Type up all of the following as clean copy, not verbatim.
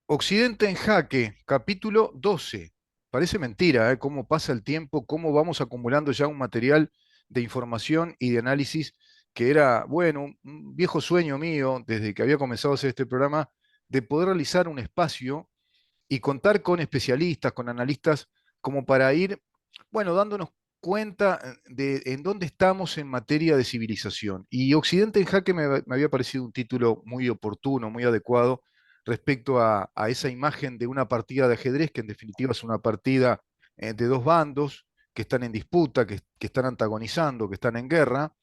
Occidente en Jaque, capítulo 12. Parece mentira, ¿eh? Cómo pasa el tiempo, cómo vamos acumulando ya un material de información y de análisis que era, bueno, un viejo sueño mío desde que había comenzado a hacer este programa, de poder realizar un espacio y contar con especialistas, con analistas, como para ir, bueno, dándonos cuenta de en dónde estamos en materia de civilización. Y Occidente en Jaque me había parecido un título muy oportuno, muy adecuado respecto a esa imagen de una partida de ajedrez, que en definitiva es una partida de dos bandos que están en disputa, que están antagonizando, que están en guerra,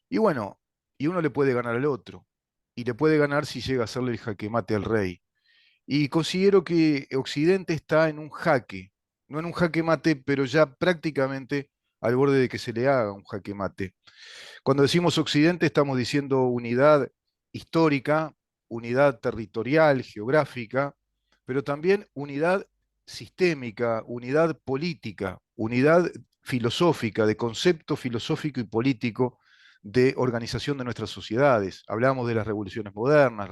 y bueno, y uno le puede ganar al otro, y le puede ganar si llega a hacerle el jaque mate al rey. Y considero que Occidente está en un jaque, no en un jaque mate, pero ya prácticamente al borde de que se le haga un jaque mate. Cuando decimos Occidente estamos diciendo unidad histórica, unidad territorial, geográfica, pero también unidad sistémica, unidad política, unidad filosófica, de concepto filosófico y político de organización de nuestras sociedades. Hablamos de las revoluciones modernas,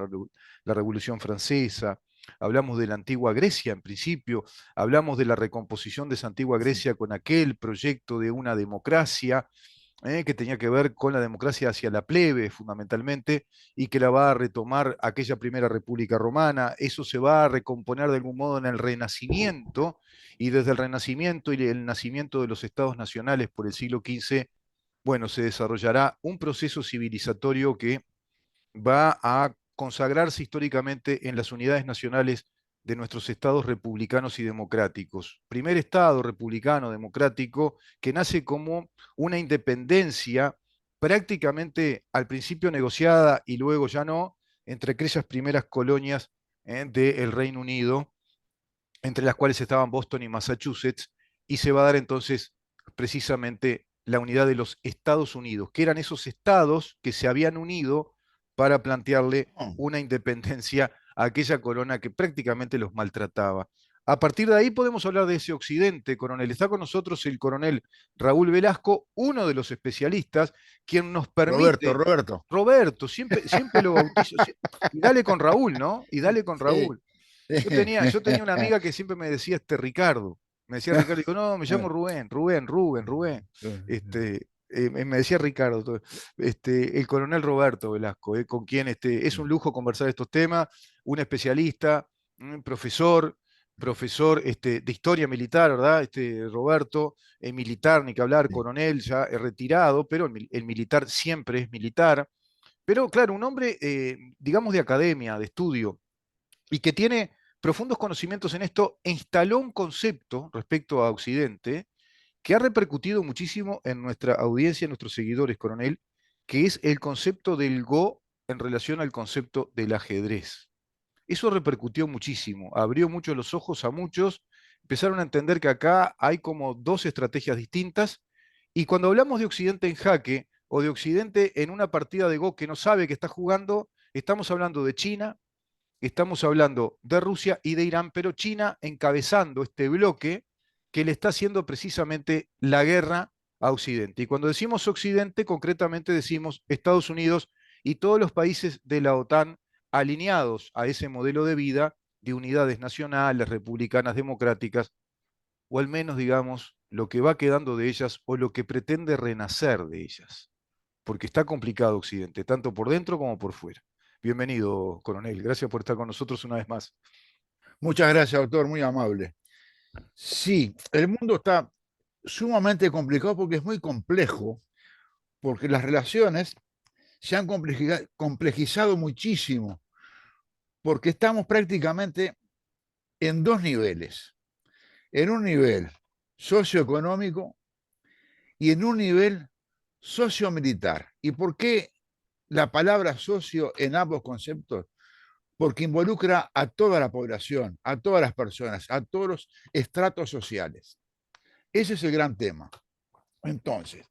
la Revolución Francesa, hablamos de la antigua Grecia en principio, hablamos de la recomposición de esa antigua Grecia con aquel proyecto de una democracia que tenía que ver con la democracia hacia la plebe fundamentalmente, y que la va a retomar aquella primera República Romana. Eso se va a recomponer de algún modo en el Renacimiento, y desde el Renacimiento y el nacimiento de los estados nacionales por el siglo XV, bueno, se desarrollará un proceso civilizatorio que va a consagrarse históricamente en las unidades nacionales de nuestros estados republicanos y democráticos. Primer estado republicano democrático que nace como una independencia prácticamente al principio negociada y luego ya no, entre aquellas primeras colonias del Reino Unido, entre las cuales estaban Boston y Massachusetts, y se va a dar entonces precisamente la unidad de los Estados Unidos, que eran esos estados que se habían unido para plantearle Oh, una independencia a aquella corona que prácticamente los maltrataba. A partir de ahí podemos hablar de ese occidente, coronel. Está con nosotros el coronel Raúl Velasco, uno de los especialistas, quien nos Roberto, permite, Roberto. Roberto, siempre lo bautizo, y dale con Raúl, ¿no? Y dale con Sí. Raúl. Yo tenía una amiga que siempre me decía Ricardo. Me decía Ricardo, digo, no, me llamo Rubén, Rubén. Me decía Ricardo, el coronel Roberto Velasco, con quien es un lujo conversar estos temas, un especialista, un profesor de historia militar, ¿verdad? Roberto, militar, ni que hablar, coronel, ya retirado, pero el militar siempre es militar. Pero claro, un hombre, digamos, de academia, de estudio, y que tiene profundos conocimientos en esto, instaló un concepto respecto a Occidente que ha repercutido muchísimo en nuestra audiencia, en nuestros seguidores, coronel, que es el concepto del Go en relación al concepto del ajedrez. Eso repercutió muchísimo, abrió mucho los ojos a muchos, empezaron a entender que acá hay como dos estrategias distintas, y cuando hablamos de Occidente en jaque o de Occidente en una partida de Go que no sabe que está jugando, estamos hablando de China, estamos hablando de Rusia y de Irán, pero China encabezando este bloque que le está haciendo precisamente la guerra a Occidente. Y cuando decimos Occidente, concretamente decimos Estados Unidos y todos los países de la OTAN alineados a ese modelo de vida de unidades nacionales, republicanas, democráticas, o al menos digamos lo que va quedando de ellas o lo que pretende renacer de ellas, porque está complicado Occidente, tanto por dentro como por fuera. Bienvenido, coronel. Gracias por estar con nosotros una vez más. Muchas gracias, doctor, muy amable. Sí, el mundo está sumamente complicado porque es muy complejo, porque las relaciones se han complejizado muchísimo, porque estamos prácticamente en dos niveles, en un nivel socioeconómico y en un nivel sociomilitar. ¿Y por qué la palabra socio en ambos conceptos? Porque involucra a toda la población, a todas las personas, a todos los estratos sociales. Ese es el gran tema. Entonces,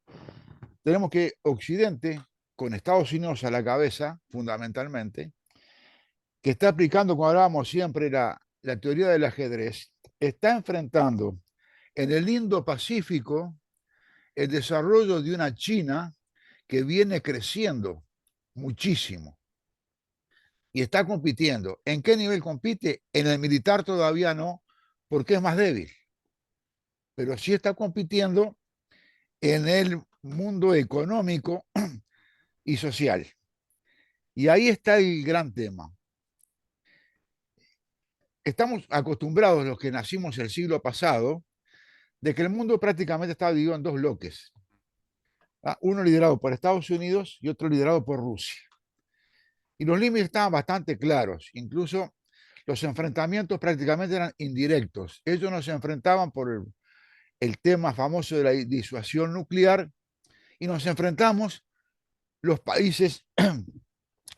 tenemos que Occidente, con Estados Unidos a la cabeza, fundamentalmente, que está aplicando, como hablábamos siempre, la teoría del ajedrez, está enfrentando en el Indo-Pacífico el desarrollo de una China que viene creciendo muchísimo. y está compitiendo. ¿En qué nivel compite? En el militar todavía no, porque es más débil, pero sí está compitiendo en el mundo económico y social. Y ahí está el gran tema. Estamos acostumbrados los que nacimos el siglo pasado de que el mundo prácticamente estaba dividido en dos bloques. Uno liderado por Estados Unidos y otro liderado por Rusia. Y los límites estaban bastante claros, incluso los enfrentamientos prácticamente eran indirectos. Ellos no se enfrentaban por el tema famoso de la disuasión nuclear y nos enfrentamos los países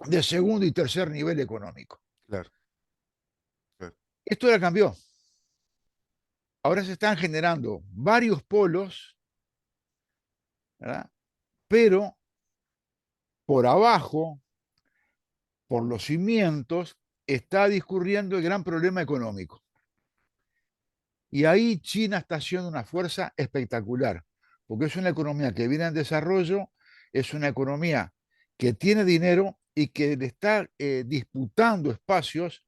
de segundo y tercer nivel económico. Claro, claro. Esto ya cambió. Ahora se están generando varios polos, ¿verdad? Pero por abajo, por los cimientos, está discurriendo el gran problema económico. Y ahí China está haciendo una fuerza espectacular, porque es una economía que viene en desarrollo, es una economía que tiene dinero y que le está disputando espacios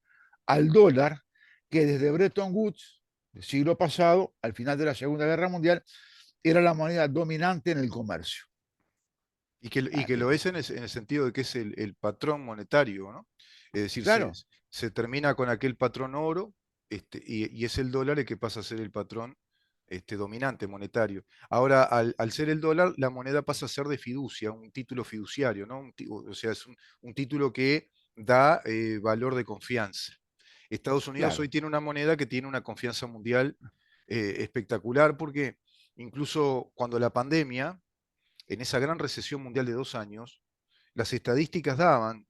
al dólar, que desde Bretton Woods, del siglo pasado, al final de la Segunda Guerra Mundial, era la moneda dominante en el comercio. Y que lo es en el sentido de que es el patrón monetario, ¿no? Es decir, Claro, se termina con aquel patrón oro, y es el dólar el que pasa a ser el patrón dominante monetario. Ahora, al ser el dólar, la moneda pasa a ser de fiducia, un título fiduciario, ¿no? O sea, es un título que da valor de confianza. Estados Unidos hoy claro, tiene una moneda que tiene una confianza mundial espectacular porque incluso cuando la pandemia en esa gran recesión mundial de 2 años, las estadísticas daban,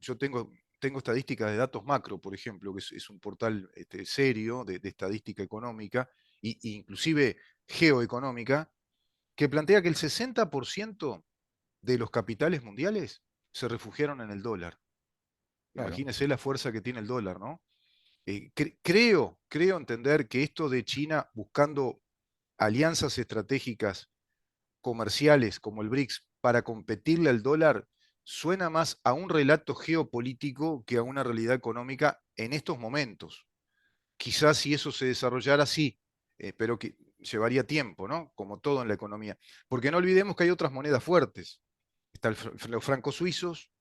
tengo estadísticas de datos macro, por ejemplo, que es un portal serio de estadística económica e inclusive geoeconómica, que plantea que el 60% de los capitales mundiales se refugiaron en el dólar. claro. Imagínense la fuerza que tiene el dólar, ¿no? Creo entender que esto de China buscando alianzas estratégicas comerciales como el BRICS para competirle al dólar suena más a un relato geopolítico que a una realidad económica en estos momentos. Quizás si eso se desarrollara, sí, pero que llevaría tiempo, ¿no? Como todo en la economía. Porque no olvidemos que hay otras monedas fuertes. Están los francos suizos,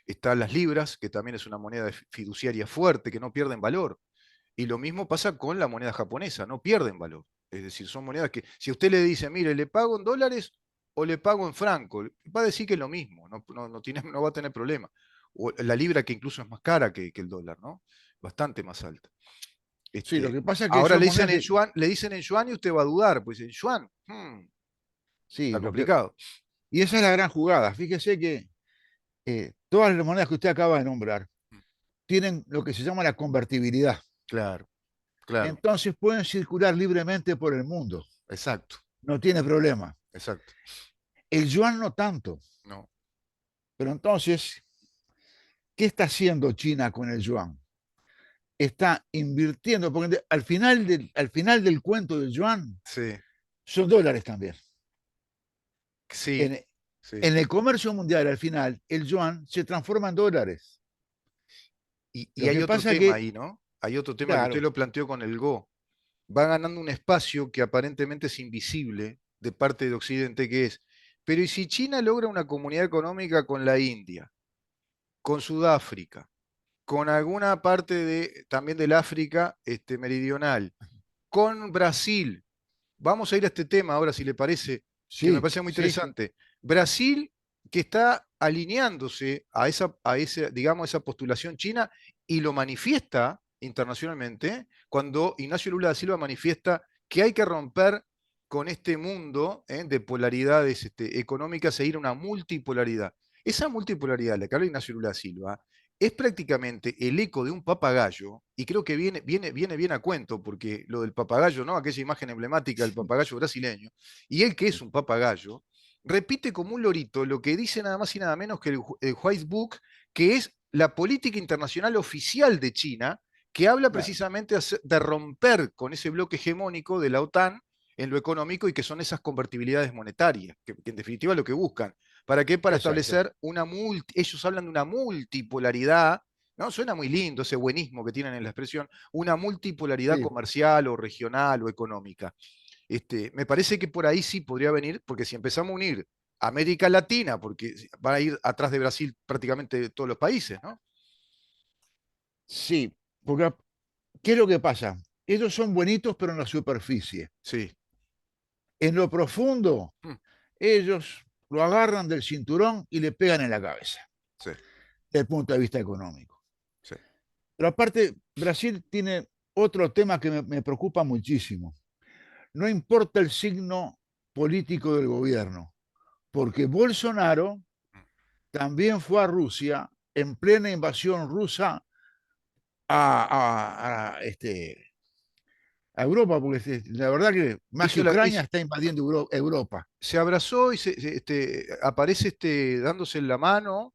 están las libras, que también es una moneda fiduciaria fuerte, que no pierden valor. Y lo mismo pasa con la moneda japonesa, no pierden valor. Es decir, son monedas que, si usted le dice, mire, ¿le pago en dólares o le pago en franco? Va a decir que es lo mismo, no va a tener problema. O la libra que incluso es más cara que el dólar, ¿no? Bastante más alta. Sí, lo que pasa es que Ahora son monedas que, le dicen en yuan y usted va a dudar, pues en yuan, sí, está complicado. y esa es la gran jugada. Fíjese que todas las monedas que usted acaba de nombrar Mm, tienen lo que se llama la convertibilidad. Claro, claro, Entonces pueden circular libremente por el mundo. exacto, No tiene problema. exacto. El yuan no tanto. No, Pero entonces, ¿qué está haciendo China con el yuan? Está invirtiendo, porque al final del cuento del yuan sí, son dólares también. sí, En, sí. en el comercio mundial, al final, el yuan se transforma en dólares. Y Lo hay que otro pasa tema que, ahí, ¿no? Hay otro tema que usted claro, lo planteó con el Go. Va ganando un espacio que aparentemente es invisible de parte de Occidente, que es, pero ¿y si China logra una comunidad económica con la India, con Sudáfrica, con alguna parte también del África meridional, con Brasil? Vamos a ir a este tema ahora, si le parece, que me sí, parece muy sí, sí, interesante. Brasil, que está alineándose digamos, a esa postulación china y lo manifiesta internacionalmente cuando Ignacio Lula da Silva manifiesta que hay que romper con este mundo de polaridades económicas e ir a una multipolaridad. Esa multipolaridad, la que habla Ignacio Lula da Silva, es prácticamente el eco de un papagayo, y creo que viene bien a cuento, porque lo del papagayo, ¿no? Aquella imagen emblemática del papagayo brasileño, y él que es un papagayo, repite como un lorito lo que dice nada más y nada menos que el White Book, que es la política internacional oficial de China, que habla claro, precisamente de romper con ese bloque hegemónico de la OTAN en lo económico y que son esas convertibilidades monetarias, que en definitiva es lo que buscan. ¿Para qué? Para exacto. establecer ellos hablan de una multipolaridad ¿no? Suena muy lindo ese buenismo que tienen en la expresión, una multipolaridad Sí, comercial o regional o económica. Me parece que por ahí sí podría venir, porque si empezamos a unir América Latina, porque van a ir atrás de Brasil prácticamente todos los países, ¿no? sí, porque ¿qué es lo que pasa? Ellos son buenitos, pero en la superficie. Sí, En lo profundo, mm, ellos lo agarran del cinturón y le pegan en la cabeza, sí, desde el punto de vista económico. sí. Pero aparte, Brasil tiene otro tema que me preocupa muchísimo. No importa el signo político del gobierno, porque Bolsonaro Mm. también fue a Rusia en plena invasión rusa a Europa, porque la verdad que más que Hizo Ucrania está invadiendo Europa. se abrazó y aparece dándose la mano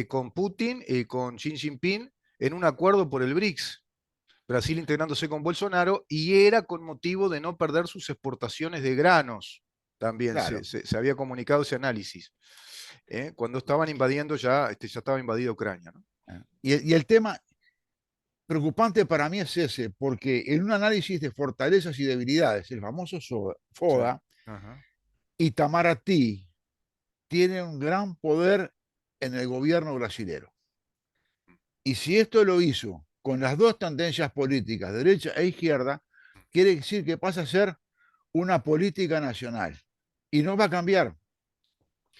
con Putin y con Xi Jinping en un acuerdo por el BRICS. Brasil integrándose con Bolsonaro y era con motivo de no perder sus exportaciones de granos. También Claro. se había comunicado ese análisis. Cuando estaban invadiendo ya, ya estaba invadida Ucrania, ¿no? Y el tema preocupante para mí es ese, porque en un análisis de fortalezas y debilidades, el famoso Sí. FODA, Ajá. Itamaraty tiene un gran poder en el gobierno brasilero. Y si esto lo hizo con las dos tendencias políticas, derecha e izquierda, quiere decir que pasa a ser una política nacional. Y no va a cambiar,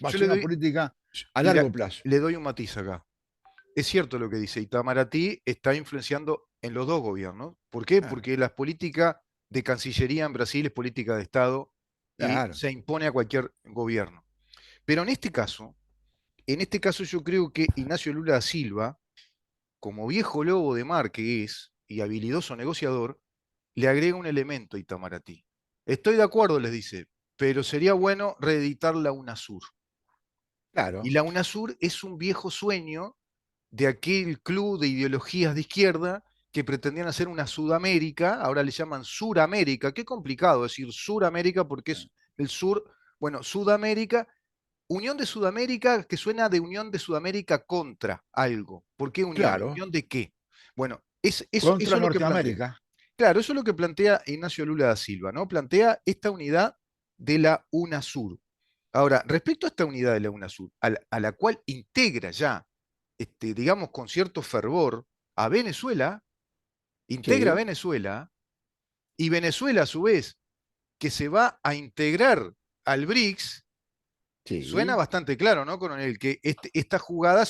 va a Yo ser le una doy, política a mira, largo plazo. le doy un matiz acá. Es cierto lo que dice, Itamaraty está influenciando en los dos gobiernos. ¿Por qué? Claro, Porque la política de Cancillería en Brasil es política de Estado y claro, se impone a cualquier gobierno. Pero en este caso yo creo que Ignacio Lula da Silva, como viejo lobo de mar que es y habilidoso negociador, le agrega un elemento a Itamaraty. Estoy de acuerdo, les dice, pero sería bueno reeditar la UNASUR. Y claro, la UNASUR es un viejo sueño de aquel club de ideologías de izquierda que pretendían hacer una Sudamérica, ahora le llaman Suramérica. Qué complicado decir Suramérica porque es el sur, bueno, Sudamérica, Unión de Sudamérica que suena de Unión de Sudamérica contra algo. ¿Por qué unión? claro, ¿Unión de qué? Bueno, eso contra es lo que plantea. Norteamérica. Claro, eso es lo que plantea Ignacio Lula da Silva, ¿no? Plantea esta unidad de la UNASUR. Ahora, respecto a esta unidad de la UNASUR, a la cual integra ya, digamos, con cierto fervor a Venezuela, integra a Sí, Venezuela, y Venezuela, a su vez, que se va a integrar al BRICS, suena sí, bastante claro, ¿no, coronel? Que esta jugada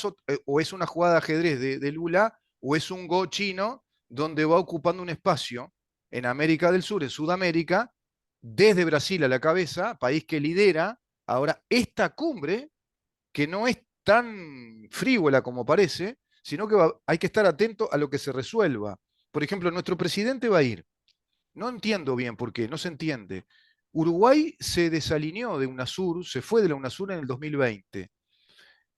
o es una jugada de ajedrez de Lula o es un go chino donde va ocupando un espacio en América del Sur, en Sudamérica, desde Brasil a la cabeza, país que lidera ahora esta cumbre, que no es tan frívola como parece, sino que hay que estar atento a lo que se resuelva. Por ejemplo, nuestro presidente va a ir. No entiendo bien por qué, no se entiende. Uruguay se desalineó de UNASUR, se fue de la UNASUR en el 2020.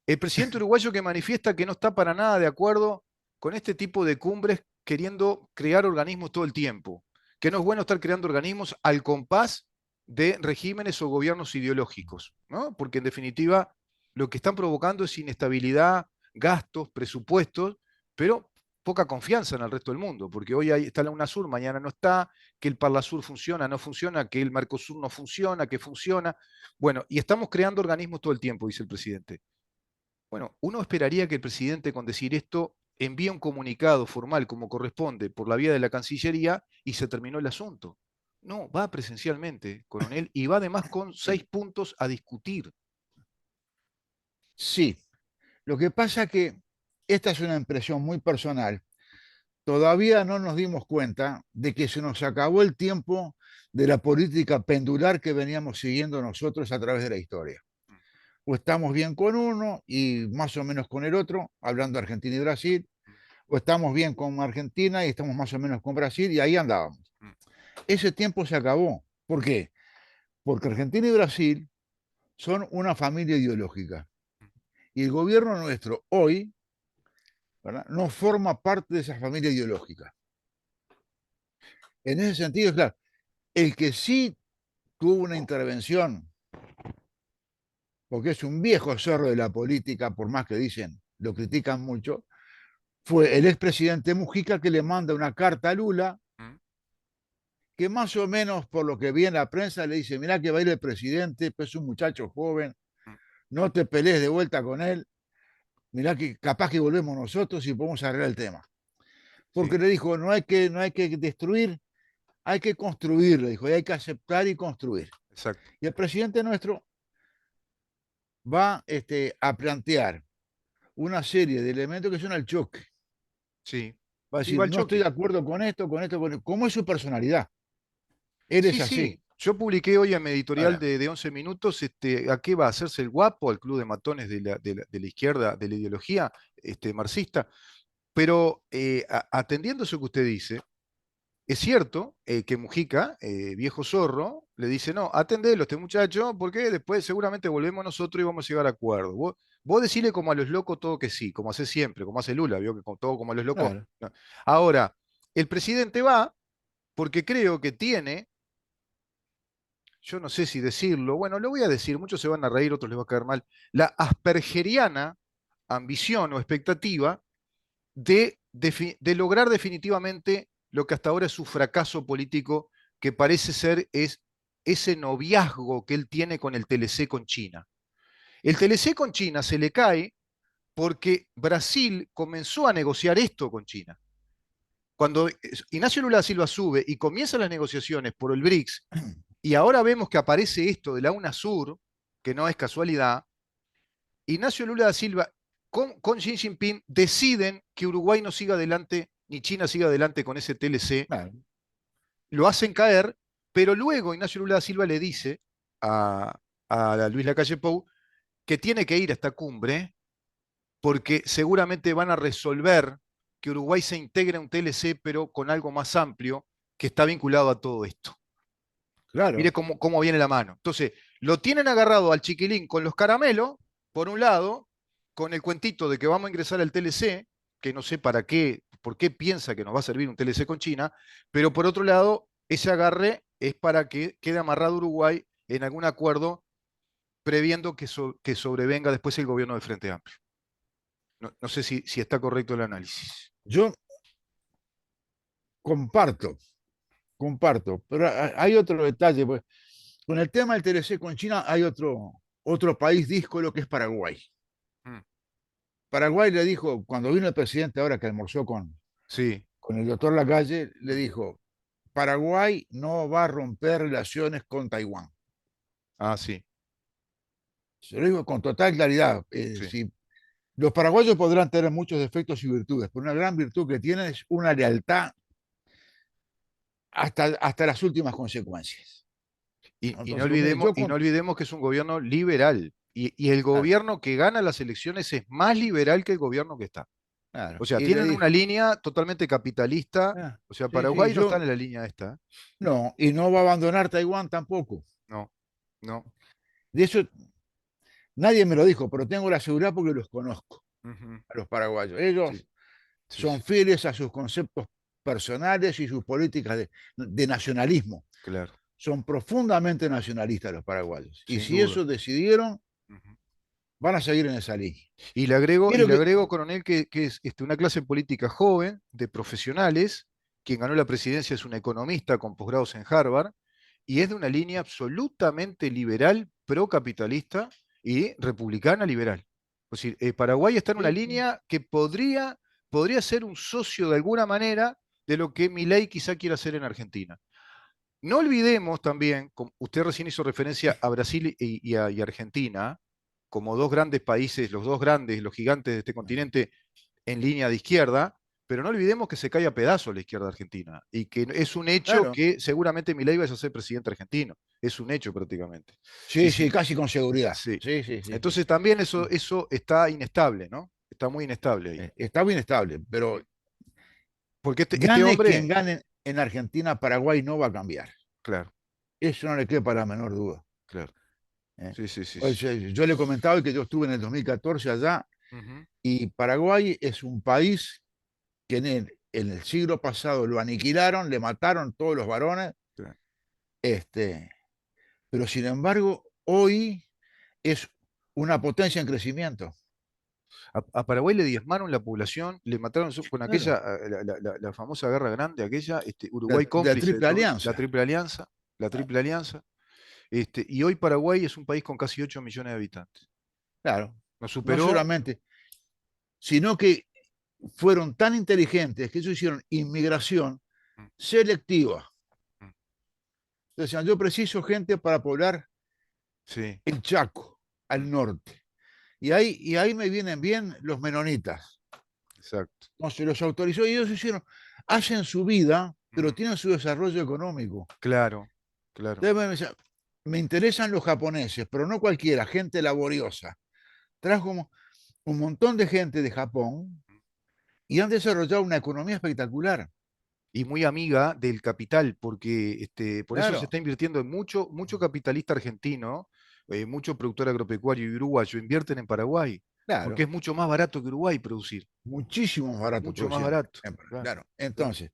El presidente uruguayo que manifiesta que no está para nada de acuerdo con este tipo de cumbres queriendo crear organismos todo el tiempo, que no es bueno estar creando organismos al compás de regímenes o gobiernos ideológicos, ¿no? Porque en definitiva lo que están provocando es inestabilidad, gastos, presupuestos, pero poca confianza en el resto del mundo, porque hoy está la UNASUR, mañana no está, que el Parlasur funciona, no funciona, que el Mercosur no funciona, que funciona. Bueno, y estamos creando organismos todo el tiempo, dice el presidente. Bueno, uno esperaría que el presidente con decir esto envíe un comunicado formal como corresponde por la vía de la Cancillería y se terminó el asunto. No, va presencialmente, coronel, y va además con sí. 6 puntos a discutir. Sí, lo que pasa es que esta es una impresión muy personal. Todavía no nos dimos cuenta de que se nos acabó el tiempo de la política pendular que veníamos siguiendo nosotros a través de la historia. O estamos bien con uno y más o menos con el otro, hablando de Argentina y Brasil, o estamos bien con Argentina y estamos más o menos con Brasil y ahí andábamos. Ese tiempo se acabó. ¿Por qué? Porque Argentina y Brasil son una familia ideológica y el gobierno nuestro hoy, ¿verdad?, no forma parte de esa familia ideológica. En ese sentido, claro, el que sí tuvo una intervención, porque es un viejo zorro de la política, por más que dicen, lo critican mucho, fue el expresidente Mujica que le manda una carta a Lula, Mm, que más o menos, por lo que vi en la prensa, le dice, mirá que va a ir el presidente, pues es un muchacho joven, mm. no te pelees de vuelta con él, mirá que capaz que volvemos nosotros y podemos arreglar el tema. Porque Sí, le dijo, no hay que destruir, hay que construir, le dijo, y hay que aceptar y construir. exacto. Y el presidente nuestro va a plantear una serie de elementos que son al choque. Sí, Va a sí, decir, va al no estoy choque. de acuerdo con esto, con esto, con esto. ¿Cómo es su personalidad? Él Sí, es así. sí. Yo publiqué hoy en mi editorial Ahora, de 11 minutos, ¿a qué va a hacerse el guapo al club de matones de la izquierda, de la ideología marxista? Pero atendiendo eso que usted dice, es cierto que Mujica, viejo zorro, le dice, no, atendelo a este muchacho, porque después seguramente volvemos nosotros y vamos a llegar a acuerdo. Vos decirle como a los locos todo que sí, como hace siempre, como hace Lula, vio que todo como a los locos. claro, No. Ahora, el presidente va porque creo que tiene, yo no sé si decirlo, bueno, lo voy a decir, muchos se van a reír, otros les va a caer mal, la aspergeriana ambición o expectativa de lograr definitivamente lo que hasta ahora es su fracaso político, que parece ser es ese noviazgo que él tiene con el TLC con China. El TLC con China se le cae porque Brasil comenzó a negociar esto con China. Cuando Ignacio Lula da Silva sube y comienzan las negociaciones por el BRICS, y ahora vemos que aparece esto de la UNASUR, que no es casualidad, Ignacio Lula da Silva con Xi Jinping deciden que Uruguay no siga adelante, ni China siga adelante con ese TLC, claro, lo hacen caer, pero luego Ignacio Lula da Silva le dice a, a Luis Lacalle Pou que tiene que ir a esta cumbre porque seguramente van a resolver que Uruguay se integre a un TLC, pero con algo más amplio que está vinculado a todo esto. Mire claro, cómo viene la mano. Entonces, lo tienen agarrado al chiquilín con los caramelos, por un lado, con el cuentito de que vamos a ingresar al TLC, que no sé para qué, por qué piensa que nos va a servir un TLC con China, pero por otro lado, ese agarre es para que quede amarrado Uruguay en algún acuerdo previendo que sobrevenga después el gobierno de Frente Amplio. No, no sé si está correcto el análisis. yo comparto, comparto, pero hay otro detalle, pues, con el tema del TLC con China hay otro país díscolo que es Paraguay. Mm, Paraguay le dijo, cuando vino el presidente ahora que almorzó sí. con el doctor Lacalle, le Mm. dijo, Paraguay no va a romper relaciones con Taiwán. Ah, sí, Se lo digo con total claridad. sí. Si los paraguayos podrán tener muchos defectos y virtudes, pero una gran virtud que tienen es una lealtad hasta las últimas consecuencias. Y, ¿No? y no Entonces, mire, olvidemos, y no olvidemos que es un gobierno liberal. Y el claro, gobierno que gana las elecciones es más liberal que el gobierno que está. claro, O sea, y le tienen una dijo, línea totalmente capitalista. O sea, sí, sí, Paraguay no está en la línea esta. no, y no va a abandonar Taiwán tampoco. No, no. De eso nadie me lo dijo, pero tengo la seguridad porque los conozco, Ujú, a los paraguayos. sí, Ellos sí, sí, son fieles a sus conceptos personales y sus políticas de nacionalismo. claro, Son profundamente nacionalistas los paraguayos. Y sin si duda. eso decidieron, Ujú. van a seguir en esa línea. Y Quiero le que, agrego, coronel, que es una clase política joven, de profesionales. Quien ganó la presidencia es un economista con posgrados en Harvard y es de una línea absolutamente liberal, procapitalista y republicana liberal. Es decir, Paraguay está en una sí, sí, línea que podría ser un socio de alguna manera de lo que Milei quizá quiera hacer en Argentina. No olvidemos también, como usted recién hizo referencia a Brasil y Argentina, como dos grandes países, los dos grandes, los gigantes de este continente en línea de izquierda, pero no olvidemos que se cae a pedazos la izquierda argentina y que es un hecho claro. que seguramente Milei vaya a ser presidente argentino. Es un hecho prácticamente. Y Sí, si, sí, casi con seguridad. sí. Sí, sí, sí, sí. Entonces también eso está inestable, ¿no? Está muy inestable ahí. Está bien estable, pero Porque este gane quien hombre, gane en Argentina, Paraguay no va a cambiar. claro, Eso no le quepa la menor duda. claro. ¿Eh? Sí, sí, sí, Pues, sí. yo le he comentado que yo estuve en el 2014 allá Ujú, y Paraguay es un país que en el siglo pasado lo aniquilaron, le mataron todos los varones, claro. este, pero sin embargo hoy es una potencia en crecimiento. A Paraguay le diezmaron la población, le mataron con aquella, Claro. la famosa guerra grande, aquella, Uruguay La cómplice de Triple todo eso, la Alianza. Triple Alianza, la Triple Alianza, y hoy Paraguay es un país con casi 8 millones de habitantes. Claro. Nos No superó. solamente, sino que fueron tan inteligentes que ellos hicieron inmigración Mm, selectiva. mm, Decían, yo preciso gente para poblar sí, el Chaco, mm, al norte. Y ahí me vienen bien los menonitas. exacto. No se los autorizó y ellos hicieron, hacen su vida, pero Mm, tienen su desarrollo económico. claro, claro. Entonces me decían, me interesan los japoneses, pero no cualquiera, gente laboriosa. Trajo un montón de gente de Japón y han desarrollado una economía espectacular. Y muy amiga del capital, porque por eso se Claro, está invirtiendo en mucho capitalista argentino, mucho productor agropecuario y uruguayo invierten en Paraguay, porque claro, es mucho más barato que Uruguay producir, muchísimo más barato mucho más producir. barato. Claro, Claro, claro. entonces,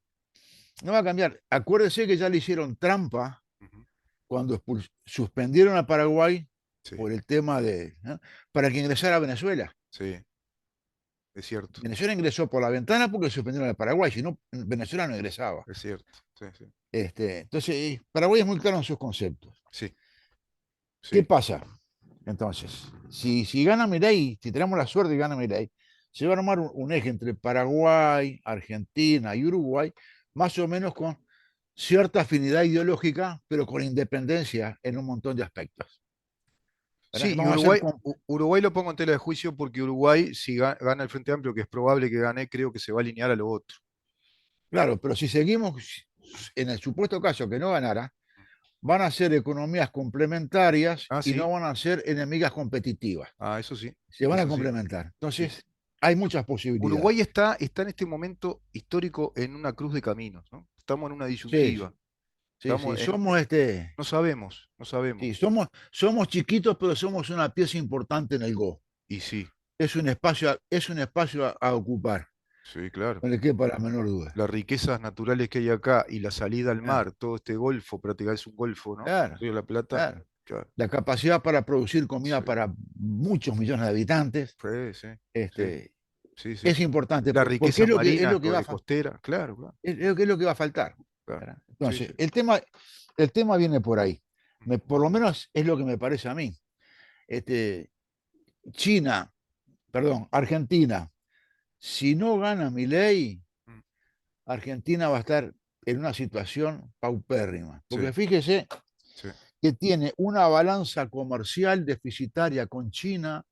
no va a cambiar. Acuérdese que ya le hicieron trampa Ujú, cuando suspendieron a Paraguay sí, por el tema de, ¿no? Para que ingresara a Venezuela. sí, es cierto, Venezuela ingresó por la ventana porque suspendieron a Paraguay, si no, Venezuela no ingresaba. es cierto. Sí, sí, Entonces, Paraguay es muy claro en sus conceptos. sí, ¿Qué sí. pasa? Entonces, si gana Milei, si tenemos la suerte y gana Milei, se va a armar un eje entre Paraguay, Argentina y Uruguay, más o menos con cierta afinidad ideológica, pero con independencia en un montón de aspectos. ¿Verdad? Sí, y Vamos a hacer Uruguay, con, Uruguay lo pongo en tela de juicio porque Uruguay, si gana el Frente Amplio, que es probable que gane, creo que se va a alinear a lo otro. claro, pero si seguimos en el supuesto caso que no ganara, van a ser economías complementarias Ah, y sí, no van a ser enemigas competitivas. ah, eso sí, Se van a eso sí, complementar. sí. Entonces, hay muchas posibilidades. Uruguay está en este momento histórico en una cruz de caminos, ¿no? Estamos en una Sí, disyuntiva. sí, sí. No sabemos, no Sí, sabemos. somos chiquitos, pero somos una pieza importante en el Go. Y sí, Es un espacio a ocupar, sí, claro. no le quepa la menor duda. Las riquezas naturales que hay acá y la salida al Claro, mar, todo este golfo, prácticamente es un golfo, ¿no? claro, Río de la Plata, claro. claro. La capacidad para producir comida Sí, para muchos millones de habitantes, sí, sí, sí, este, sí, sí. es importante, Las porque riquezas es marinas, lo que va costeras, claro, claro, es lo que va a faltar. claro. ¿Verdad? Sí, Entonces, sí. el tema viene por ahí. Ujú, Por lo menos es lo que me parece a mí. Este, China, perdón, Argentina, si no gana mi ley, mm, Argentina va a estar en una situación paupérrima. sí, Porque fíjese sí, que tiene una balanza comercial deficitaria con China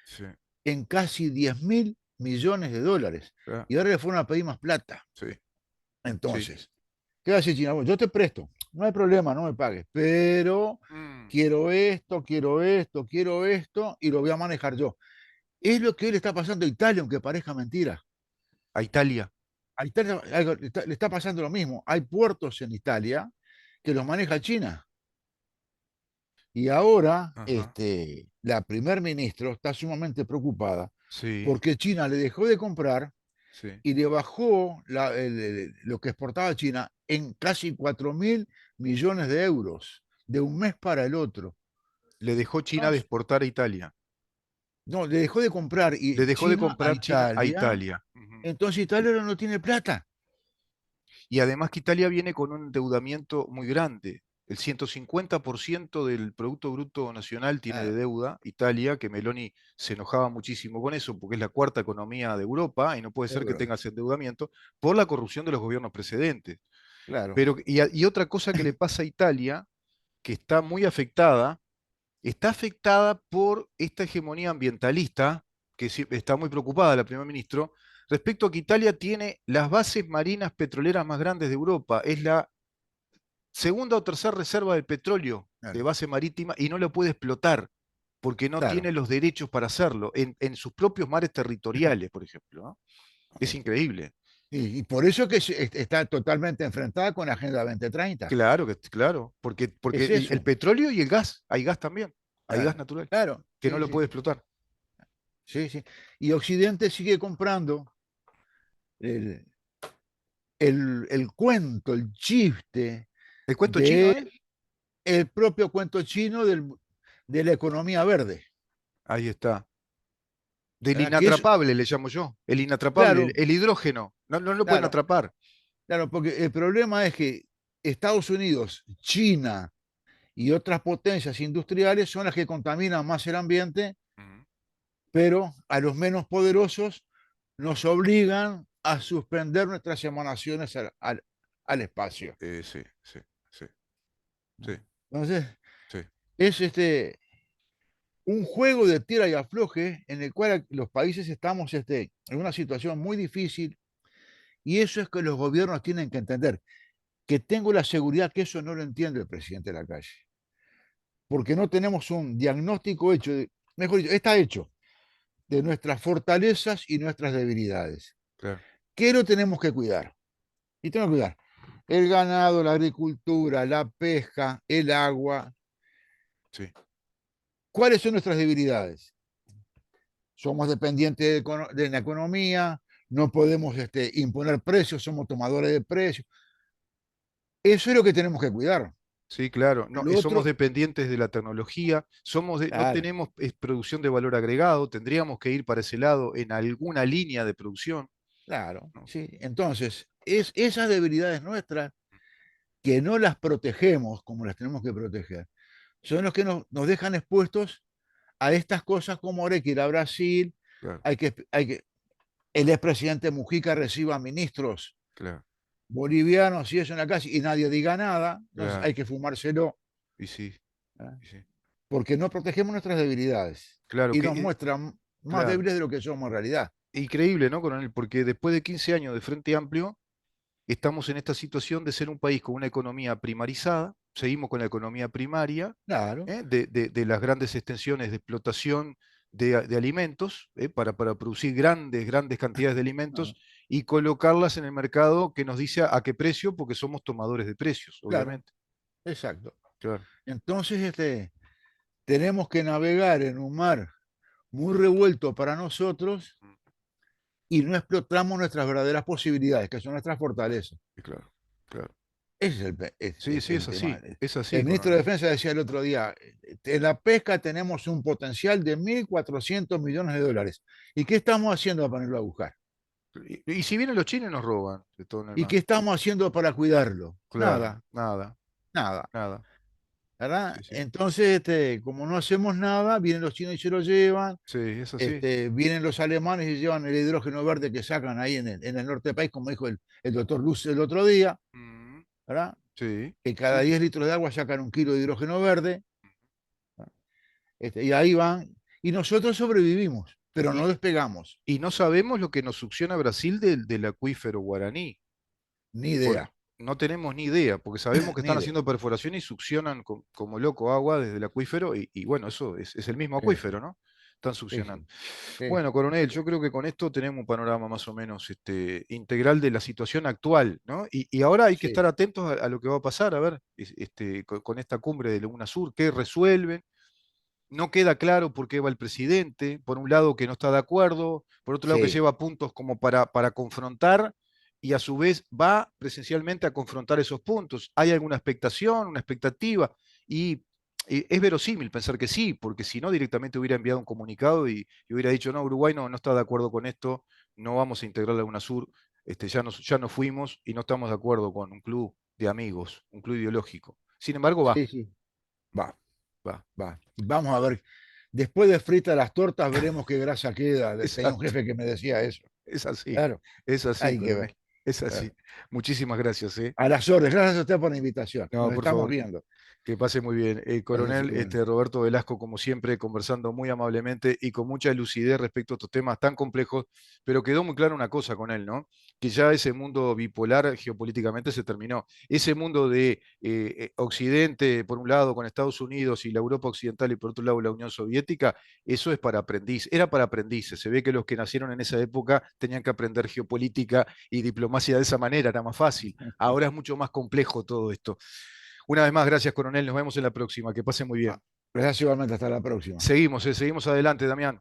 sí, en casi 10.000 millones de dólares. claro, Y ahora le fueron a pedir más plata. sí, sí. Entonces, ¿qué va a decir China? Bueno, yo te presto, no hay problema, no me pagues, pero Mm, quiero esto, quiero esto, quiero esto, y lo voy a manejar yo. Es lo que hoy le está pasando a Italia, aunque parezca mentira. a Italia. A Italia le está pasando lo mismo. Hay puertos en Italia que los maneja China. Y ahora Ajá, la primer ministro está sumamente preocupada sí, porque China le dejó de comprar sí. y le bajó lo que exportaba China en casi 4.000 millones de euros de un mes para el otro. Le dejó China de Entonces, exportar a Italia. no, le dejó de comprar Le dejó de China a comprar China a Italia, Italia. Ujú. entonces Italia ahora no tiene plata. Y además que Italia viene con un endeudamiento muy grande. El 150% del Producto Bruto Nacional tiene de Claro, deuda Italia, que Meloni se enojaba muchísimo con eso, porque es la cuarta economía de Europa y no puede ser que seguro, tenga ese endeudamiento por la corrupción de los gobiernos precedentes. claro. Pero, y otra cosa que le pasa a Italia, que está afectada por esta hegemonía ambientalista, que está muy preocupada la primer ministro, respecto a que Italia tiene las bases marinas petroleras más grandes de Europa. Es la segunda o tercera reserva de petróleo de Claro, base marítima y no lo puede explotar porque no claro. tiene los derechos para hacerlo en sus propios mares territoriales, por ejemplo, ¿no? Es increíble. Y por eso que está totalmente enfrentada con la Agenda 2030. Claro, porque Es el eso. petróleo y el gas, hay gas también, hay gas Claro, natural, claro. que no Sí, lo sí, puede sí. explotar. Sí, sí. Y Occidente sigue comprando el, el cuento, el chiste El cuento chino, de ¿eh? el propio cuento chino de la economía verde. Ahí está. Del ¿verdad? Que es, inatrapable le llamo yo, el inatrapable, claro, el hidrógeno, no, no lo pueden claro, atrapar. claro, porque el problema es que Estados Unidos, China y otras potencias industriales son las que contaminan más el ambiente, Ujú. pero a los menos poderosos nos obligan a suspender nuestras emanaciones al espacio. Sí, sí, sí, sí, Entonces, sí, es un juego de tira y afloje en el cual los países estamos en una situación muy difícil y eso es que los gobiernos tienen que entender, que tengo la seguridad que eso no lo entiende el presidente de la calle, porque no tenemos un diagnóstico hecho, mejor dicho, está hecho de nuestras fortalezas y nuestras debilidades. claro, ¿Qué lo tenemos que cuidar? Y tenemos que cuidar el ganado, la agricultura, la pesca, el agua. sí, ¿Cuáles son nuestras debilidades? Somos dependientes de la economía, no podemos imponer precios, somos tomadores de precios. Eso es lo que tenemos que cuidar. sí, claro. No, Lo somos otro, dependientes de la tecnología, no claro, tenemos producción de valor agregado, tendríamos que ir para ese lado en alguna línea de producción, claro, ¿no? sí. Entonces, esas debilidades nuestras que no las protegemos como las tenemos que proteger, son los que nos dejan expuestos a estas cosas como ahora hay que ir a Brasil, Claro, hay que, el expresidente Mujica reciba ministros claro, bolivianos y eso en la calle y nadie diga nada, entonces claro. hay que fumárselo, Y sí, ¿eh? y sí. Porque no protegemos nuestras debilidades Claro y que, nos muestran más claro. débiles de lo que somos en realidad. Increíble, ¿no, coronel? Porque después de 15 años de Frente Amplio, estamos en esta situación de ser un país con una economía primarizada, seguimos con la economía primaria, Claro, de las grandes extensiones de explotación de alimentos, para producir grandes cantidades de alimentos no, y colocarlas en el mercado que nos dice a qué precio, porque somos tomadores de precios, claro, obviamente. exacto. Claro. Entonces, tenemos que navegar en un mar muy revuelto para nosotros Mm, y no explotamos nuestras verdaderas posibilidades, que son nuestras fortalezas. sí, claro, claro. Ese es el, pe- Sí, sí, el tema. es así, El ministro de coronel. Defensa decía el otro día, en la pesca tenemos un potencial de 1.400 millones de dólares. ¿Y qué estamos haciendo para ponerlo a buscar? Y si vienen los chinos nos roban de todo en el ¿Y mar. qué estamos haciendo para cuidarlo? Claro, Nada, nada, nada. nada. ¿Verdad? Sí, sí. Entonces, como no hacemos nada, vienen los chinos y se lo llevan, Sí, es así. vienen los alemanes y llevan el hidrógeno verde que sacan ahí en el norte del país, como dijo el doctor Luz el otro día, Mm, ¿verdad? sí, Que cada sí. 10 litros de agua sacan 1 kilo de hidrógeno verde, ¿verdad? Y ahí van, y nosotros sobrevivimos, pero Y, no despegamos, y no sabemos lo que nos succiona Brasil del acuífero guaraní. ni Porque idea, no tenemos ni idea, porque sabemos que ni están idea. haciendo perforaciones y succionan como loco agua desde el acuífero, y bueno, eso es el mismo Sí, sí, acuífero, ¿no? Están sí, succionando. sí, sí, Bueno, coronel, yo creo que con esto tenemos un panorama más o menos integral de la situación actual, ¿no? Y ahora hay que estar sí, atentos a lo que va a pasar, a ver, con esta cumbre de Laguna Sur, qué resuelven. No queda claro por qué va el presidente, por un lado que no está de acuerdo, por otro lado que sí, lleva puntos como para confrontar y a su vez va presencialmente a confrontar esos puntos. ¿Hay alguna expectación, una expectativa? Y, y es verosímil pensar que sí, porque si no directamente hubiera enviado un comunicado y hubiera dicho, no, Uruguay no está de acuerdo con esto, no vamos a integrar la UNASUR, ya nos fuimos y no estamos de acuerdo con un club de amigos, un club ideológico. Sin embargo, va, sí, sí, va. va. Va, vamos a ver. Después de fritas las tortas, veremos qué grasa queda. Tenía un Exacto. jefe que me decía eso. Claro, Claro, es así, hay que ver. coronel, es así. Claro. Muchísimas gracias, ¿eh? A las órdenes. Gracias a usted por la invitación. No, Nos por estamos favor, viendo. que pase muy bien. Gracias Coronel igualmente. Roberto Velasco, como siempre, conversando muy amablemente y con mucha lucidez respecto a estos temas tan complejos, pero quedó muy clara una cosa con él, ¿no? Que ya ese mundo bipolar geopolíticamente se terminó. Ese mundo de Occidente, por un lado, con Estados Unidos y la Europa occidental, y por otro lado la Unión Soviética, eso es para aprendiz, era para aprendices. Se ve que los que nacieron en esa época tenían que aprender geopolítica y diplomacia de esa manera, era más fácil. Ahora es mucho más complejo todo esto. Una vez más, gracias, coronel. Nos vemos en la próxima. Que pase muy bien. Gracias igualmente. Hasta la próxima. Seguimos adelante, Damián.